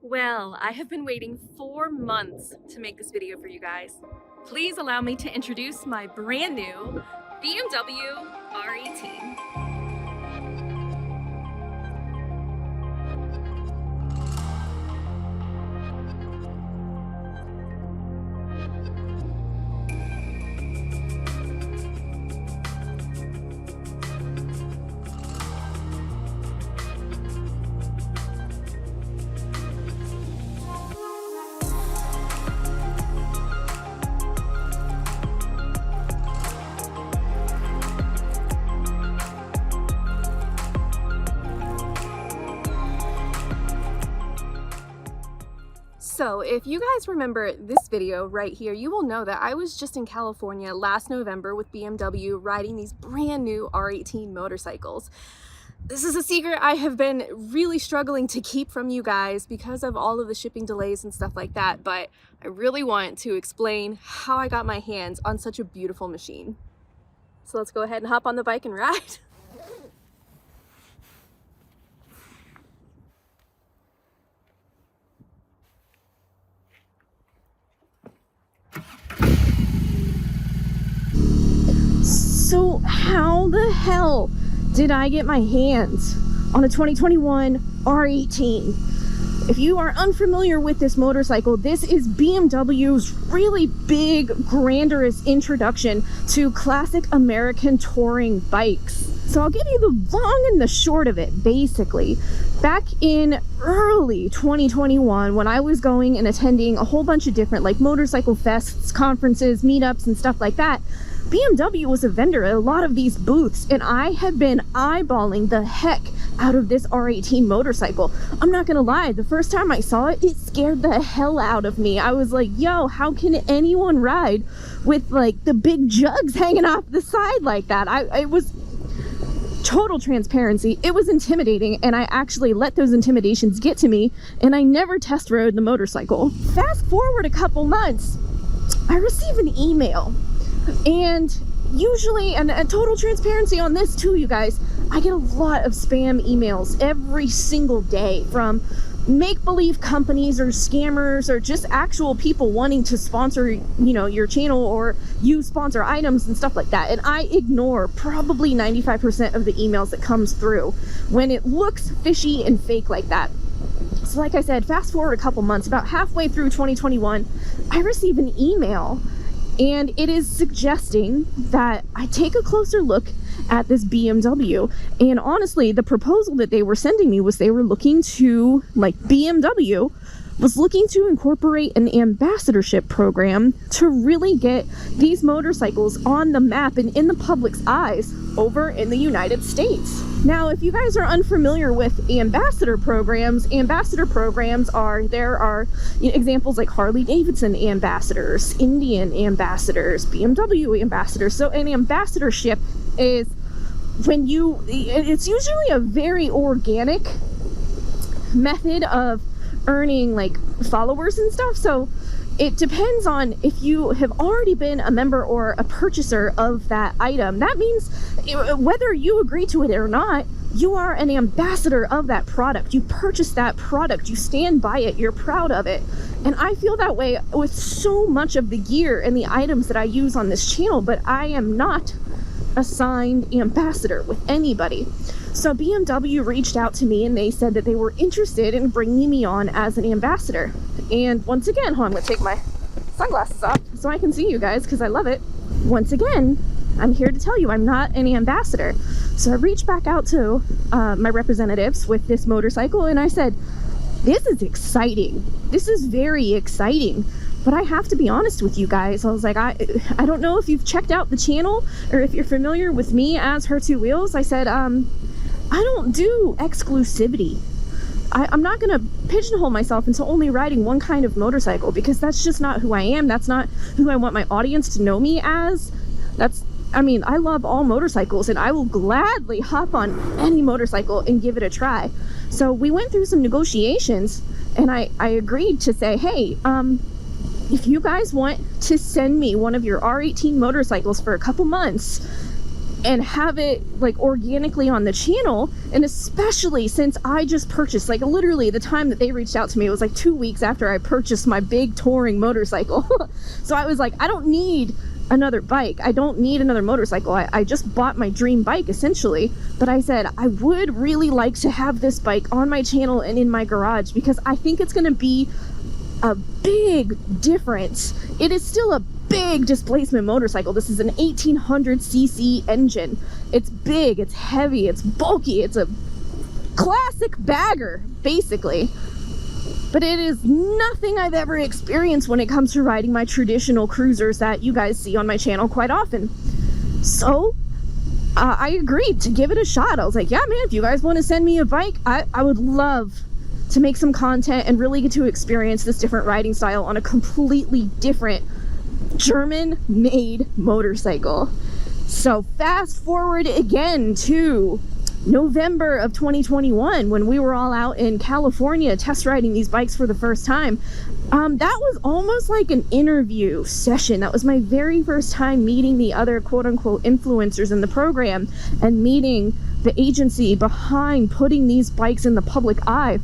Well, I have been waiting 4 months to make this video for you guys. Please allow me to introduce my brand new BMW R18. So if you guys remember this video right here, you will know that I was just in California last November with BMW riding these brand new R18 motorcycles. This is a secret I have been really struggling to keep from you guys because of all of the shipping delays and stuff like that, but I really want to explain how I got my hands on such a beautiful machine. So let's go ahead and hop on the bike and ride. So how the hell did I get my hands on a 2021 R18? If you are unfamiliar with this motorcycle, this is BMW's really big, grandiose introduction to classic American touring bikes. So I'll give you the long and the short of it, basically. Back in early 2021, when I was going and attending a whole bunch of different like motorcycle fests, conferences, meetups, and stuff like that, BMW was a vendor at a lot of these booths, and I had been eyeballing the heck out of this R18 motorcycle. I'm not gonna lie, the first time I saw it, it scared the hell out of me. I was like, yo, how can anyone ride with like the big jugs hanging off the side like that? It was total transparency. It was intimidating, and I actually let those intimidations get to me, and I never test rode the motorcycle. Fast forward a couple months, I receive an email. And usually, and total transparency on this too, you guys, I get a lot of spam emails every single day from make-believe companies or scammers or just actual people wanting to sponsor, you know, your channel or you sponsor items and stuff like that. And I ignore probably 95% of the emails that comes through when it looks fishy and fake like that. So like I said, fast forward a couple months, about halfway through 2021, I receive an email, and it is suggesting that I take a closer look at this BMW. And honestly, the proposal that they were sending me was they were looking to, like, BMW was looking to incorporate an ambassadorship program to really get these motorcycles on the map and in the public's eyes over in the United States. Now, if you guys are unfamiliar with ambassador programs are, there are examples like Harley-Davidson ambassadors, Indian ambassadors, BMW ambassadors. So an ambassadorship is when it's usually a very organic method of earning like followers and stuff. So it depends on if you have already been a member or a purchaser of that item. That means whether you agree to it or not, you are an ambassador of that product. You purchase that product, you stand by it, you're proud of it. And I feel that way with so much of the gear and the items that I use on this channel, but I am not a signed ambassador with anybody. So BMW reached out to me and they said that they were interested in bringing me on as an ambassador. And once again, I'm gonna take my sunglasses off so I can see you guys because I love it. Once again, I'm here to tell you I'm not an ambassador. So I reached back out to my representatives with this motorcycle and I said, this is exciting. This is very exciting. But I have to be honest with you guys. I was like, I don't know if you've checked out the channel or if you're familiar with me as Her Two Wheels. I said, I don't do exclusivity. I'm not gonna pigeonhole myself into only riding one kind of motorcycle because that's just not who I am. That's not who I want my audience to know me as. I mean, I love all motorcycles and I will gladly hop on any motorcycle and give it a try. So we went through some negotiations and I agreed to say, hey, if you guys want to send me one of your R18 motorcycles for a couple months, and have it like organically on the channel. And especially since I just purchased, like literally the time that they reached out to me, it was like 2 weeks after I purchased my big touring motorcycle. So I was like, I don't need another bike. I don't need another motorcycle. I just bought my dream bike essentially. But I said, I would really like to have this bike on my channel and in my garage, because I think it's going to be a big difference. It is still a big displacement motorcycle. This is an 1800cc engine. It's big, it's heavy, it's bulky, it's a classic bagger basically, but it is nothing I've ever experienced when it comes to riding my traditional cruisers that you guys see on my channel quite often. So I agreed to give it a shot. I was like, yeah man, if you guys want to send me a bike, I would love to make some content and really get to experience this different riding style on a completely different German-made motorcycle. So fast forward again to November of 2021 when we were all out in California test riding these bikes for the first time. That was almost like an interview session. That was my very first time meeting the other quote-unquote influencers in the program and meeting the agency behind putting these bikes in the public eye.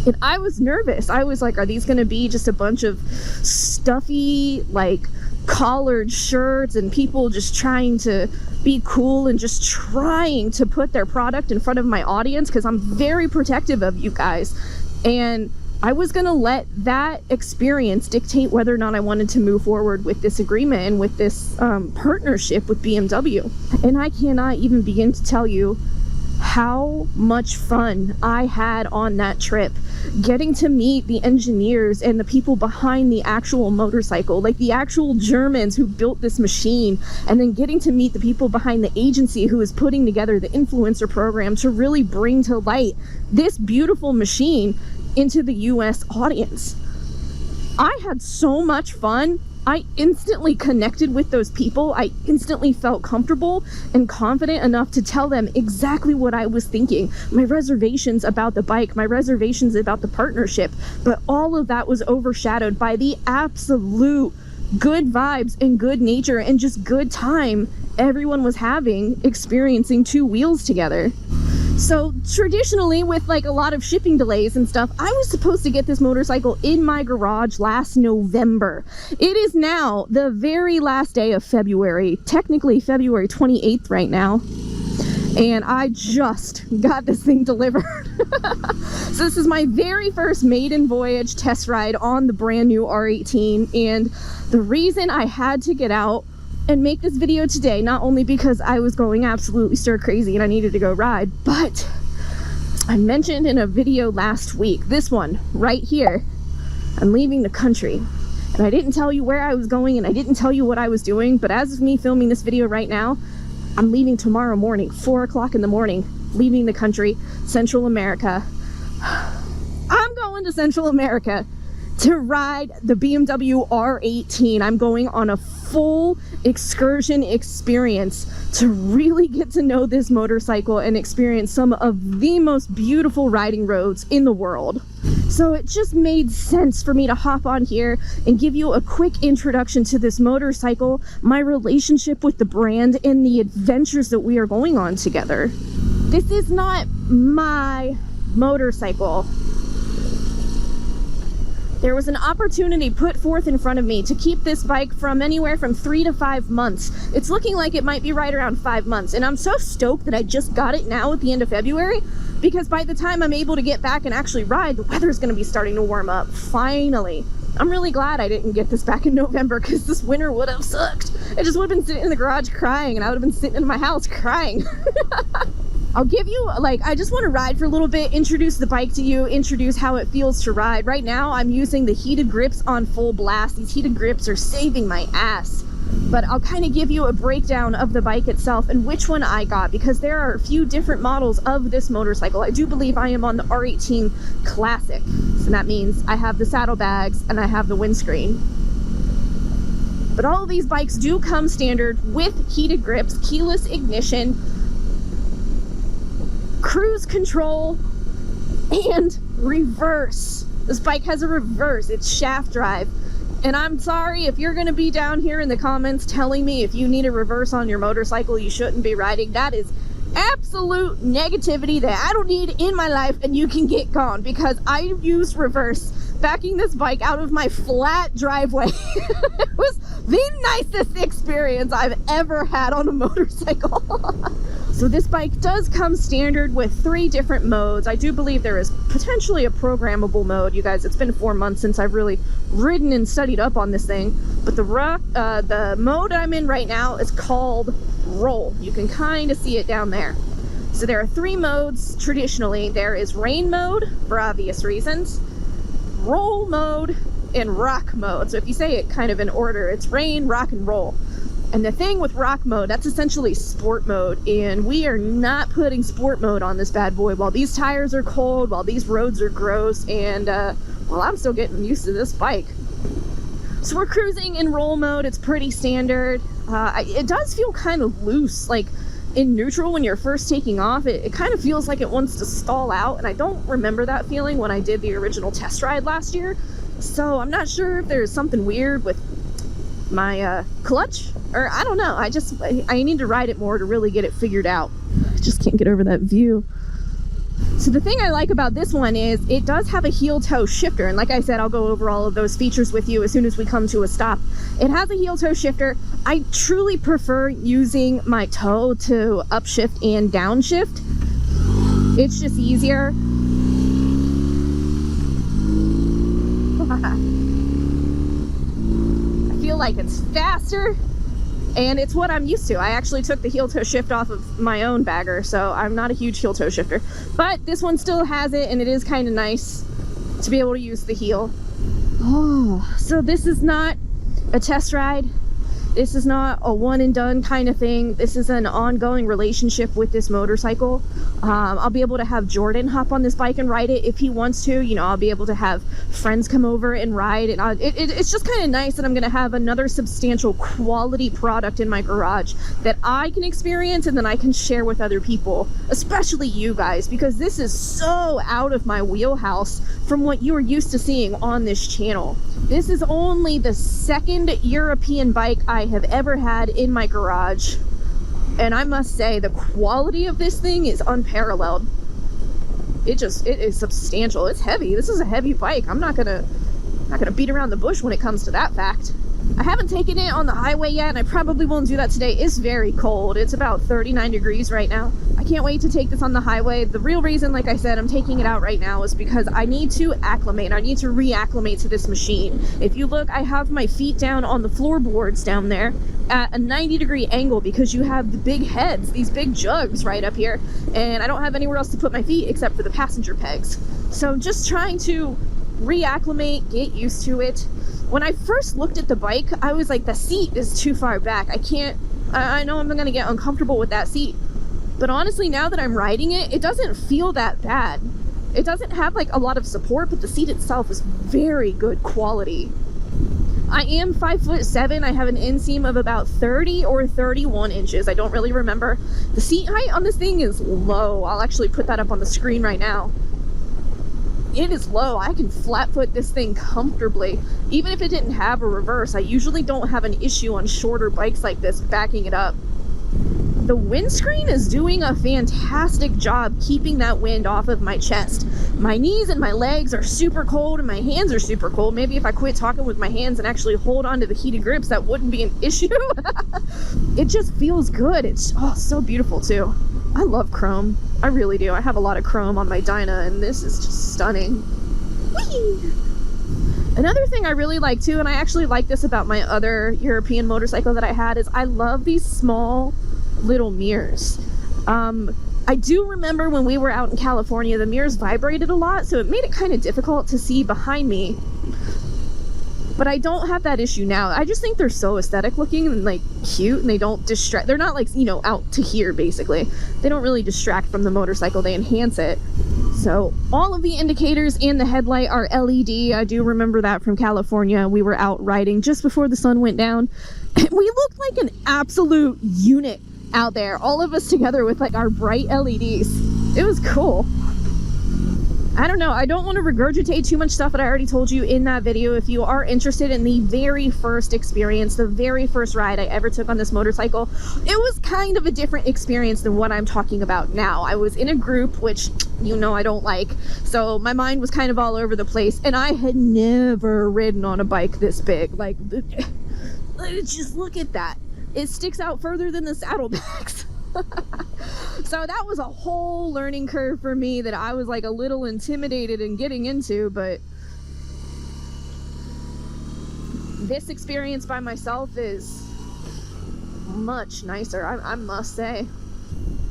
And I was nervous. I was like, are these going to be just a bunch of stuffy, like, collared shirts and people just trying to be cool and just trying to put their product in front of my audience? Because I'm very protective of you guys. And I was going to let that experience dictate whether or not I wanted to move forward with this agreement and with this partnership with BMW. And I cannot even begin to tell you how much fun I had on that trip, getting to meet the engineers and the people behind the actual motorcycle, like the actual Germans who built this machine, and then getting to meet the people behind the agency who is putting together the influencer program to really bring to light this beautiful machine into the US audience. I had so much fun. I instantly connected with those people. I instantly felt comfortable and confident enough to tell them exactly what I was thinking. My reservations about the bike, my reservations about the partnership, but all of that was overshadowed by the absolute good vibes and good nature and just good time everyone was having experiencing two wheels together. So traditionally, with like a lot of shipping delays and stuff, I was supposed to get this motorcycle in my garage last November. It is now the very last day of February, technically February 28th right now. And I just got this thing delivered. So this is my very first maiden voyage test ride on the brand new R18. And the reason I had to get out and make this video today, not only because I was going absolutely stir crazy and I needed to go ride, but I mentioned in a video last week, this one right here, I'm leaving the country. And I didn't tell you where I was going and I didn't tell you what I was doing, but as of me filming this video right now, I'm leaving tomorrow morning, 4 o'clock in the morning, leaving the country, Central America. I'm going to Central America to ride the BMW R18. I'm going on a full excursion experience to really get to know this motorcycle and experience some of the most beautiful riding roads in the world. So it just made sense for me to hop on here and give you a quick introduction to this motorcycle, my relationship with the brand, and the adventures that we are going on together. This is not my motorcycle. There was an opportunity put forth in front of me to keep this bike from anywhere from 3 to 5 months. It's looking like it might be right around 5 months, and I'm so stoked that I just got it now at the end of February, because by the time I'm able to get back and actually ride, the weather's going to be starting to warm up, finally. I'm really glad I didn't get this back in November, because this winter would have sucked. I just would have been sitting in the garage crying, and I would have been sitting in my house crying. I'll give you, like, I just want to ride for a little bit, introduce the bike to you, introduce how it feels to ride. Right now, I'm using the heated grips on full blast. These heated grips are saving my ass. But I'll kind of give you a breakdown of the bike itself and which one I got, because there are a few different models of this motorcycle. I do believe I am on the R18 Classic. So that means I have the saddlebags and I have the windscreen. But all of these bikes do come standard with heated grips, keyless ignition, cruise control, and reverse. This bike has a reverse. It's shaft drive. And I'm sorry if you're going to be down here in the comments telling me if you need a reverse on your motorcycle, you shouldn't be riding. That is absolute negativity that I don't need in my life, and you can get gone, because I used reverse backing this bike out of my flat driveway. It was the nicest experience I've ever had on a motorcycle. So this bike does come standard with 3 different modes. I do believe there is potentially a programmable mode. You guys, it's been 4 months since I've really ridden and studied up on this thing. But the mode I'm in right now is called Roll. You can kind of see it down there. So there are 3 modes traditionally. There is rain mode, for obvious reasons, roll mode, and rock mode. So if you say it kind of in order, it's rain, rock, and roll. And the thing with rock mode, that's essentially sport mode, and we are not putting sport mode on this bad boy while these tires are cold, while these roads are gross, and well, I'm still getting used to this bike. So we're cruising in roll mode. It's pretty standard. It does feel kind of loose, like in neutral when you're first taking off. It kind of feels like it wants to stall out, and I don't remember that feeling when I did the original test ride last year. So I'm not sure if there's something weird with my clutch, or I don't know. I need to ride it more to really get it figured out. I just can't get over that view. So the thing I like about this one is it does have a heel toe shifter, and like I said, I'll go over all of those features with you as soon as we come to a stop. It has a heel toe shifter. I truly prefer using my toe to upshift and downshift. It's just easier. I feel like it's faster, and it's what I'm used to. I actually took the heel toe shift off of my own bagger, so I'm not a huge heel toe shifter. But this one still has it, and it is kind of nice to be able to use the heel. Oh, so this is not a test ride. This is not a one and done kind of thing. This is an ongoing relationship with this motorcycle. I'll be able to have Jordan hop on this bike and ride it if he wants to. You know, I'll be able to have friends come over and ride, and it's just kind of nice that I'm going to have another substantial quality product in my garage that I can experience and then I can share with other people, especially you guys, because this is so out of my wheelhouse from what you are used to seeing on this channel. This is only the 2nd European bike I have ever had in my garage, and I must say the quality of this thing is unparalleled. It is substantial. It's heavy. This is a heavy bike. I'm not gonna beat around the bush when it comes to that fact. I haven't taken it on the highway yet, and I probably won't do that today. It's very cold. It's about 39 degrees right now. I can't wait to take this on the highway. The real reason, like I said, I'm taking it out right now is because I need to acclimate. I need to reacclimate to this machine. If you look, I have my feet down on the floorboards down there at a 90-degree angle because you have the big heads, these big jugs right up here, and I don't have anywhere else to put my feet except for the passenger pegs. So I'm just trying to reacclimate, get used to it. When I first looked at the bike, I was like, the seat is too far back. I know I'm gonna get uncomfortable with that seat. But honestly, now that I'm riding it, it doesn't feel that bad. It doesn't have like a lot of support, but the seat itself is very good quality. I am 5'7". I have an inseam of about 30 or 31 inches. I don't really remember. The seat height on this thing is low. I'll actually put that up on the screen right now. It is low. I can flat foot this thing comfortably. Even if it didn't have a reverse, I usually don't have an issue on shorter bikes like this backing it up. The windscreen is doing a fantastic job keeping that wind off of my chest. My knees and my legs are super cold and my hands are super cold. Maybe if I quit talking with my hands and actually hold on to the heated grips, that wouldn't be an issue. It just feels good. It's so beautiful too. I love chrome. I really do. I have a lot of chrome on my Dyna, and this is just stunning. Whee! Another thing I really like too, and I actually like this about my other European motorcycle that I had, is I love these small little mirrors. I do remember when we were out in California, the mirrors vibrated a lot, so it made it kind of difficult to see behind me. But I don't have that issue now. I just think they're so aesthetic looking and like cute, and they don't distract. They're not like, you know, out to here basically. They don't really distract from the motorcycle, they enhance it. So all of the indicators in the headlight are LED. I do remember that from California. We were out riding just before the sun went down, and we looked like an absolute unit out there, all of us together with like our bright LEDs. It was cool. I don't know. I don't want to regurgitate too much stuff that I already told you in that video. If you are interested in the very first experience, the very first ride I ever took on this motorcycle, it was kind of a different experience than what I'm talking about now. I was in a group, which you know I don't like, so my mind was kind of all over the place, and I had never ridden on a bike this big. Like, just look at that. It sticks out further than the saddlebags. So that was a whole learning curve for me that I was like a little intimidated in getting into, but this experience by myself is much nicer, I must say.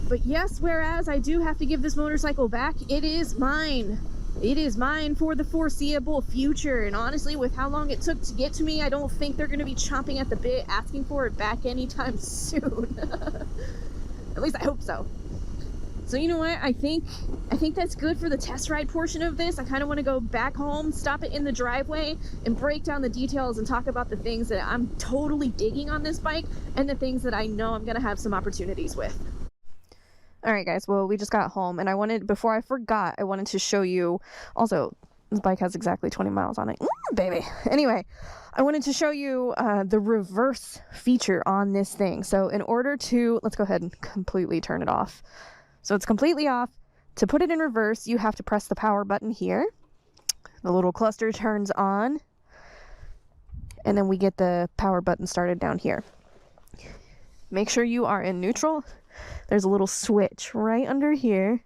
But yes, whereas I do have to give this motorcycle back, it is mine. It is mine for the foreseeable future, and honestly, with how long it took to get to me, I don't think they're going to be chomping at the bit asking for it back anytime soon. At least I hope so. So you know what, I think that's good for the test ride portion of this. I kind of want to go back home, stop it in the driveway, and break down the details and talk about the things that I'm totally digging on this bike and the things that I know I'm going to have some opportunities with. Alright guys, well, we just got home, and before I forgot, I wanted to show you, also, this bike has exactly 20 miles on it. Baby! Anyway, I wanted to show you the reverse feature on this thing. So in order to, let's go ahead and completely turn it off. So it's completely off. To put it in reverse, you have to press the power button here. The little cluster turns on, and then we get the power button started down here. Make sure you are in neutral. There's a little switch right under here.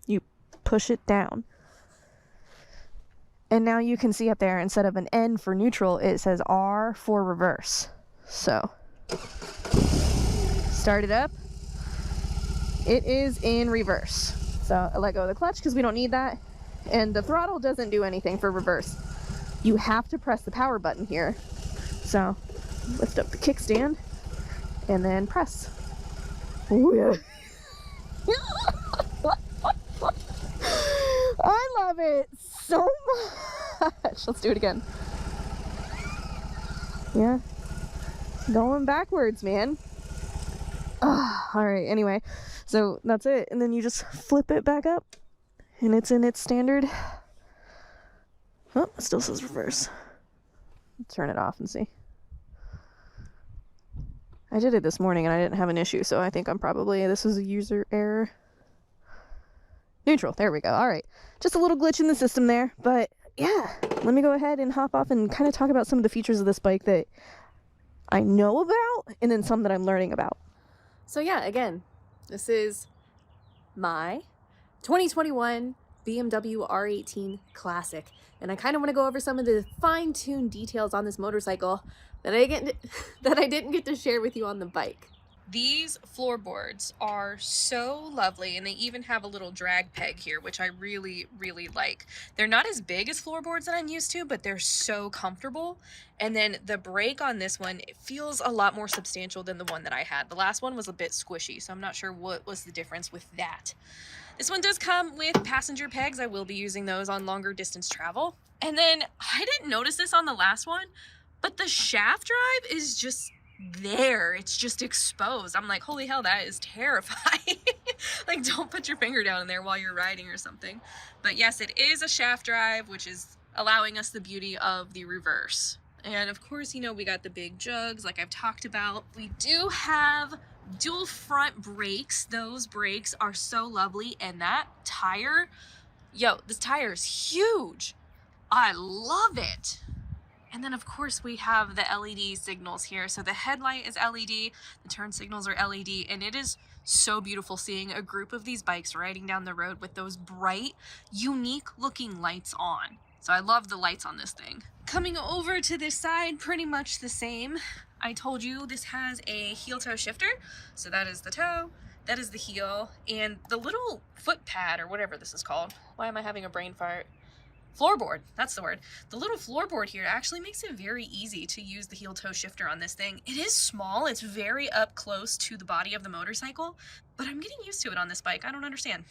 You push it down. And now you can see up there, instead of an N for neutral, it says R for reverse. So, start it up. It is in reverse. So I let go of the clutch because we don't need that. And the throttle doesn't do anything for reverse. You have to press the power button here. So, lift up the kickstand and then press. Oh yeah. I love it so much. Let's do it again. Yeah. Going backwards, man. Alright, anyway. So that's it. And then you just flip it back up. And it's in its standard. Oh, it still says reverse. Turn it off and see. I did it this morning and I didn't have an issue, so I think this was a user error. Neutral, there we go. Alright, just a little glitch in the system there, but yeah, let me go ahead and hop off and kind of talk about some of the features of this bike that I know about, and then some that I'm learning about. So yeah, again, this is my 2021 BMW R18 Classic, and I kind of want to go over some of the fine-tuned details on this motorcycle that I didn't get to share with you on the bike. These floorboards are so lovely, and they even have a little drag peg here, which I really, really like. They're not as big as floorboards that I'm used to, but they're so comfortable. And then the brake on this one, it feels a lot more substantial than the one that I had. The last one was a bit squishy, so I'm not sure what was the difference with that. This one does come with passenger pegs. I will be using those on longer distance travel. And then I didn't notice this on the last one, but the shaft drive is just there. It's just exposed. I'm like, holy hell, that is terrifying. Like, don't put your finger down in there while you're riding or something. But yes, it is a shaft drive, which is allowing us the beauty of the reverse. And of course, you know, we got the big jugs like I've talked about. We do have dual front brakes. Those brakes are so lovely. And that tire, this tire is huge. I love it. And then of course we have the LED signals here. So the headlight is LED, the turn signals are LED, and it is so beautiful seeing a group of these bikes riding down the road with those bright, unique looking lights on. So I love the lights on this thing. Coming over to this side, pretty much the same. I told you this has a heel toe shifter. So that is the toe, that is the heel, and the little foot pad or whatever this is called. Why am I having a brain fart? Floorboard, that's the word. The little floorboard here actually makes it very easy to use the heel toe shifter on this thing. It is small, it's very up close to the body of the motorcycle, but I'm getting used to it on this bike. I don't understand.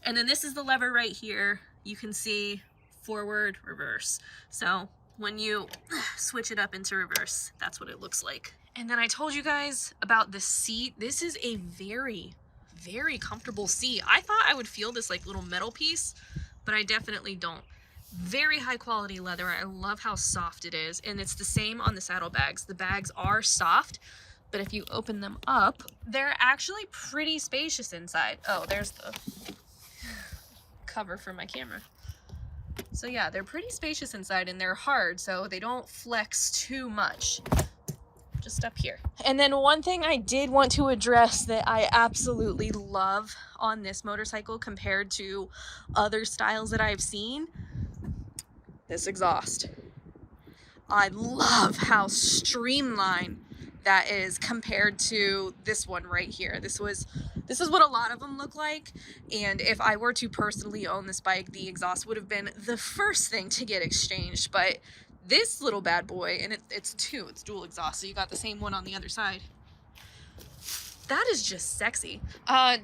And then this is the lever right here. You can see forward, reverse. So when you switch it up into reverse, that's what it looks like. And then I told you guys about the seat. This is a very, very comfortable seat. I thought I would feel this like little metal piece, but I definitely don't. Very high quality leather. I love how soft it is, and it's the same on the saddlebags. The bags are soft, but if you open them up, they're actually pretty spacious inside. Oh, there's the cover for my camera. So yeah, they're pretty spacious inside, and they're hard, so they don't flex too much. Just up here. And then one thing I did want to address that I absolutely love on this motorcycle compared to other styles that I've seen, this exhaust. I love how streamlined that is compared to this one right here. This is what a lot of them look like, and if I were to personally own this bike, the exhaust would have been the first thing to get exchanged. But this little bad boy, and it's dual exhaust, so you got the same one on the other side. That is just sexy.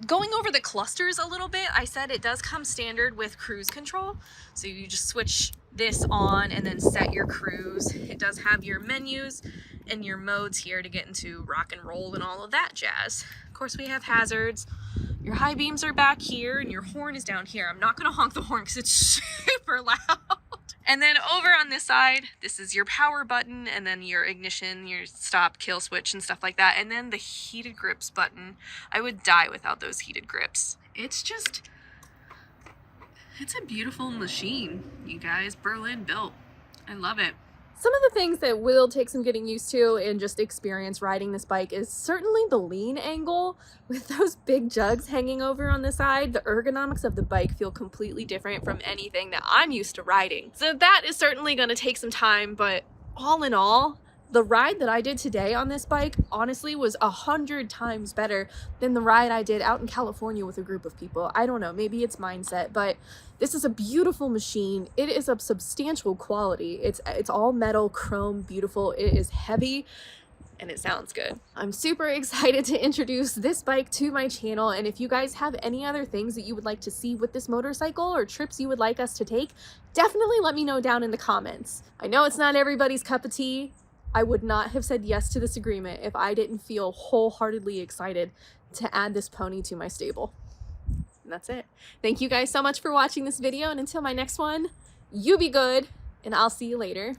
Going over the clusters a little bit, I said it does come standard with cruise control. So you just switch this on and then set your cruise. It does have your menus and your modes here to get into rock and roll and all of that jazz. Of course, we have hazards. Your high beams are back here and your horn is down here. I'm not gonna honk the horn because it's super loud. And then over on this side, this is your power button, and then your ignition, your stop, kill switch, and stuff like that. And then the heated grips button. I would die without those heated grips. It's a beautiful machine, you guys. Berlin built. I love it. Some of the things that will take some getting used to and just experience riding this bike is certainly the lean angle. With those big jugs hanging over on the side, the ergonomics of the bike feel completely different from anything that I'm used to riding. So that is certainly going to take some time, but all in all, the ride that I did today on this bike honestly was 100 times better than the ride I did out in California with a group of people. I don't know, maybe it's mindset, but this is a beautiful machine. It is of substantial quality. It's all metal, chrome, beautiful. It is heavy and it sounds good. I'm super excited to introduce this bike to my channel, and if you guys have any other things that you would like to see with this motorcycle or trips you would like us to take, definitely let me know down in the comments. I know it's not everybody's cup of tea. I would not have said yes to this agreement if I didn't feel wholeheartedly excited to add this pony to my stable. And that's it. Thank you guys so much for watching this video, and until my next one, you be good, and I'll see you later.